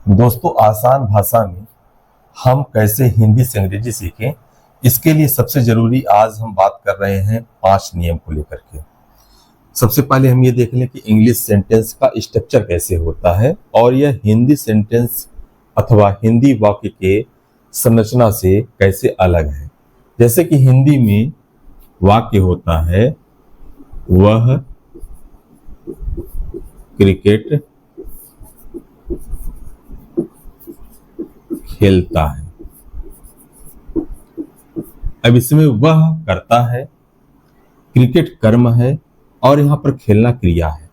दोस्तों, आसान भाषा में हम कैसे हिंदी से अंग्रेजी सीखें, इसके लिए सबसे जरूरी आज हम बात कर रहे हैं 5 नियम को लेकर के। सबसे पहले हम ये देख लें कि इंग्लिश सेंटेंस का स्ट्रक्चर कैसे होता है और यह हिंदी सेंटेंस अथवा हिंदी वाक्य के संरचना से कैसे अलग है। जैसे कि हिंदी में वाक्य होता है, वह क्रिकेट खेलता है। अब इसमें वह करता है, क्रिकेट कर्म है और यहां पर खेलना क्रिया है।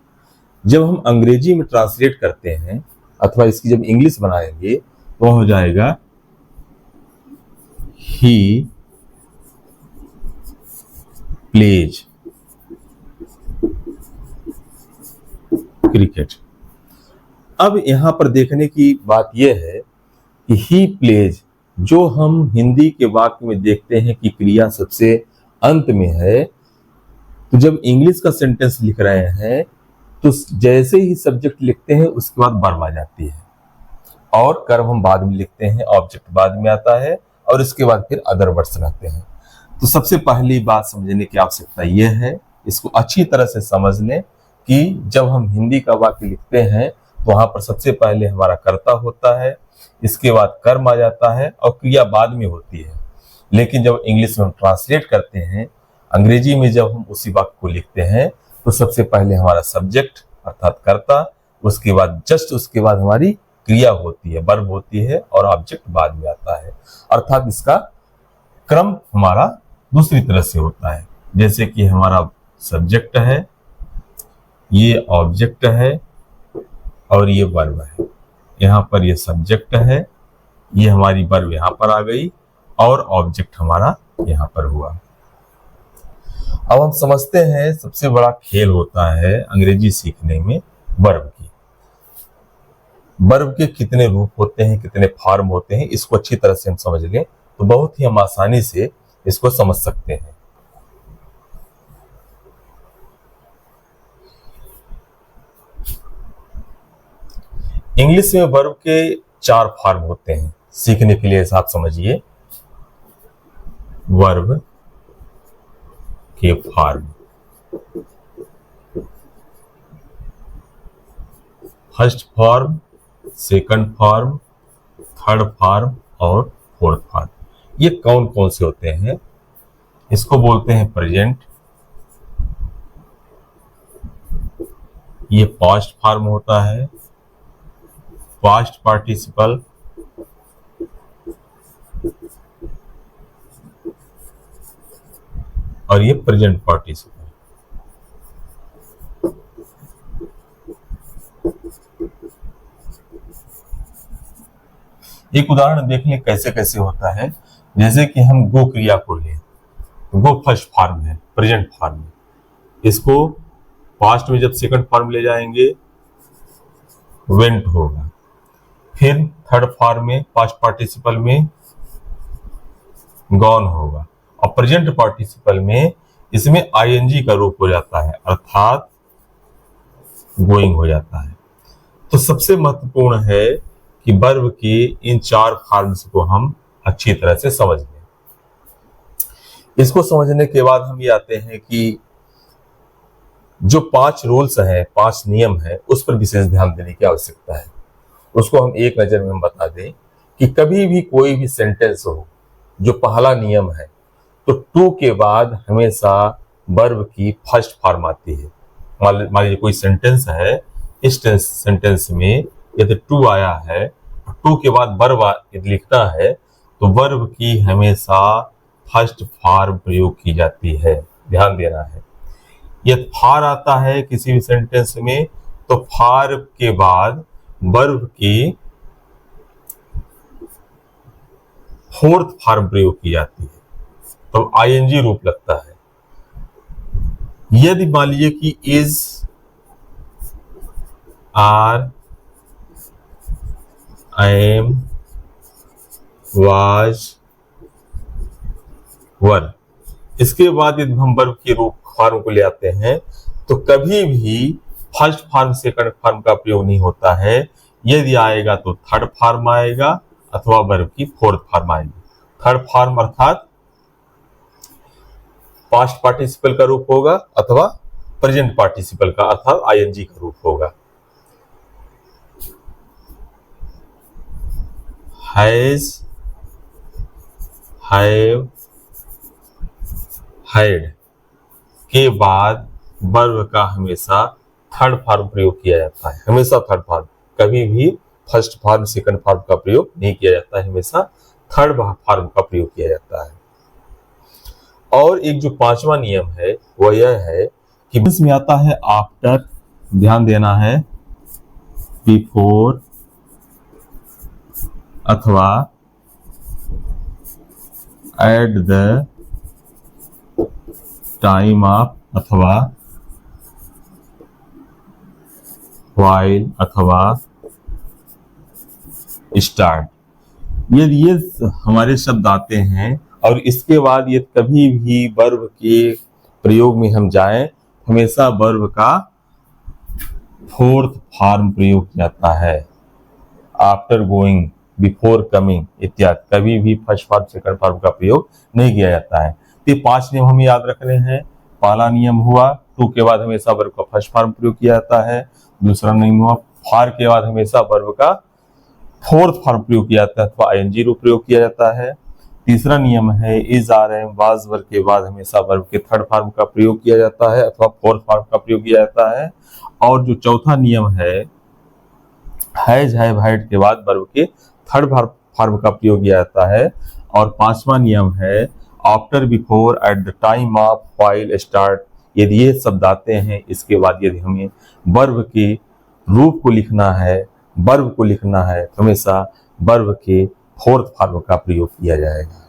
जब हम अंग्रेजी में ट्रांसलेट करते हैं अथवा इसकी जब इंग्लिश बनाएंगे तो वह हो जाएगा ही प्लेज क्रिकेट। अब यहां पर देखने की बात यह है कि ही प्लेज जो हम हिंदी के वाक्य में देखते हैं कि क्रिया सबसे अंत में है, तो जब इंग्लिश का सेंटेंस लिख रहे हैं तो जैसे ही सब्जेक्ट लिखते हैं उसके बाद वर्ब आ जाती है और कर्म हम बाद में लिखते हैं, ऑब्जेक्ट बाद में आता है और इसके बाद फिर अदर वर्ड्स रहते हैं। तो सबसे पहली बात समझने की आवश्यकता यह है, इसको अच्छी तरह से समझ लें कि जब हम हिंदी का वाक्य लिखते हैं तो वहां पर सबसे पहले हमारा कर्ता होता है, इसके बाद कर्म आ जाता है और क्रिया बाद में होती है। लेकिन जब इंग्लिश में हम ट्रांसलेट करते हैं, अंग्रेजी में जब हम उसी वाक्य को लिखते हैं तो सबसे पहले हमारा सब्जेक्ट अर्थात कर्ता, उसके बाद जस्ट उसके बाद हमारी क्रिया होती है, वर्ब होती है और ऑब्जेक्ट बाद में आता है। अर्थात इसका क्रम हमारा दूसरी तरह से होता है। जैसे कि हमारा सब्जेक्ट है, ये ऑब्जेक्ट है और ये वर्ब है। यहाँ पर ये सब्जेक्ट है, ये हमारी वर्ब यहाँ पर आ गई और ऑब्जेक्ट हमारा यहाँ पर हुआ। अब हम समझते हैं सबसे बड़ा खेल होता है अंग्रेजी सीखने में वर्ब की। वर्ब के कितने रूप होते हैं, कितने फॉर्म होते हैं, इसको अच्छी तरह से हम समझ लें तो बहुत ही हम आसानी से इसको समझ सकते हैं। इंग्लिश में वर्ब के 4 फॉर्म होते हैं। सीखने के लिए आप समझिए, वर्ब के form, first form, second form, third form और फोर्थ फॉर्म। ये कौन कौन से होते हैं? इसको बोलते हैं प्रेजेंट, ये पास्ट फॉर्म होता है, पास्ट पार्टिसिपल, और ये प्रेजेंट पार्टिसिपल। एक उदाहरण देख लें कैसे कैसे होता है। जैसे कि हम गो क्रिया को लें, गो फर्स्ट फॉर्म है, प्रेजेंट फॉर्म है। इसको पास्ट में जब सेकंड फॉर्म ले जाएंगे वेंट होगा, फिर थर्ड फॉर्म में पास्ट पार्टिसिपल में गॉन होगा और प्रेजेंट पार्टिसिपल में इसमें आईएनजी का रूप हो जाता है अर्थात गोइंग हो जाता है। तो सबसे महत्वपूर्ण है कि वर्ब के इन 4 फॉर्म्स को हम अच्छी तरह से समझ लें। इसको समझने के बाद हम ये आते हैं कि जो 5 रूल्स हैं, 5 नियम हैं, उस पर विशेष ध्यान देने की आवश्यकता है। उसको हम एक नजर में हम बता दें कि कभी भी कोई भी सेंटेंस हो, जो पहला नियम है तो टू के बाद हमेशा वर्ब की फर्स्ट फॉर्म आती है। मान लीजिए कोई सेंटेंस है, इस सेंटेंस में यदि टू आया है, टू के बाद वर्ब यदि लिखना है तो वर्ब की हमेशा फर्स्ट फॉर्म प्रयोग की जाती है, ध्यान देना है। यदि फार आता है किसी भी सेंटेंस में तो फार के बाद वर्ब की फोर्थ फॉर्म प्रयोग की जाती है, तो आईएनजी रूप लगता है। यदि मान लीजिए कि इज, आर, एम, वाज, वर, इसके बाद यदि हम वर्ब के रूप फॉर्म को ले आते हैं तो कभी भी फर्स्ट फॉर्म सेकंड फॉर्म का प्रयोग नहीं होता है। यदि आएगा तो थर्ड फॉर्म आएगा अथवा वर्ब की फोर्थ फॉर्म आएगी। थर्ड फॉर्म अर्थात पास्ट पार्टिसिपल का रूप होगा अथवा प्रेजेंट पार्टिसिपल का अर्थात आईएनजी का रूप होगा। हैज, हैव, हैड के बाद वर्ब का हमेशा थर्ड फॉर्म प्रयोग किया जाता है। हमेशा थर्ड फॉर्म, कभी भी फर्स्ट फॉर्म सेकंड फॉर्म का प्रयोग नहीं किया जाता है, हमेशा थर्ड फॉर्म का प्रयोग किया जाता है। और एक जो पांचवा नियम है वह यह है कि इसमें आता है आफ्टर, ध्यान देना है, बिफोर अथवा एट द टाइम ऑफ अथवा व्हाइल अथवा स्टार्ट, यदि ये हमारे शब्द आते हैं और इसके बाद ये कभी भी वर्ब के प्रयोग में हम जाएं, हमेशा वर्ब का फोर्थ फॉर्म प्रयोग किया जाता है। आफ्टर गोइंग, बिफोर कमिंग इत्यादि, कभी भी फर्स्ट फॉर्म सेकंड फॉर्म का प्रयोग नहीं किया जाता है। तो 5 नियम हमें याद रखने हैं। पहला नियम हुआ टू के बाद हमेशा वर्ब का फर्स्ट फॉर्म प्रयोग किया जाता है। दूसरा नियम हुआ फॉर के बाद हमेशा वर्ब का फोर्थ फॉर्म प्रयोग किया जाता है अथवा आईएनजी रूप प्रयोग किया जाता है। तीसरा नियम है is, are, am, was verb के बाद हमेशा वर्ब के थर्ड फॉर्म का प्रयोग किया जाता है अथवा फोर्थ फॉर्म का प्रयोग किया जाता है। और जो चौथा नियम है हैज, हैव, हैड के बाद वर्ब के थर्ड फॉर्म का प्रयोग किया जाता है। और पांचवा नियम है after, before, at the time of, while, start, यदि ये शब्द आते हैं इसके बाद यदि हमें वर्ब के रूप को लिखना है, वर्ब को लिखना है, हमेशा वर्ब के फोर्थ फॉर्म का प्रयोग किया जाएगा।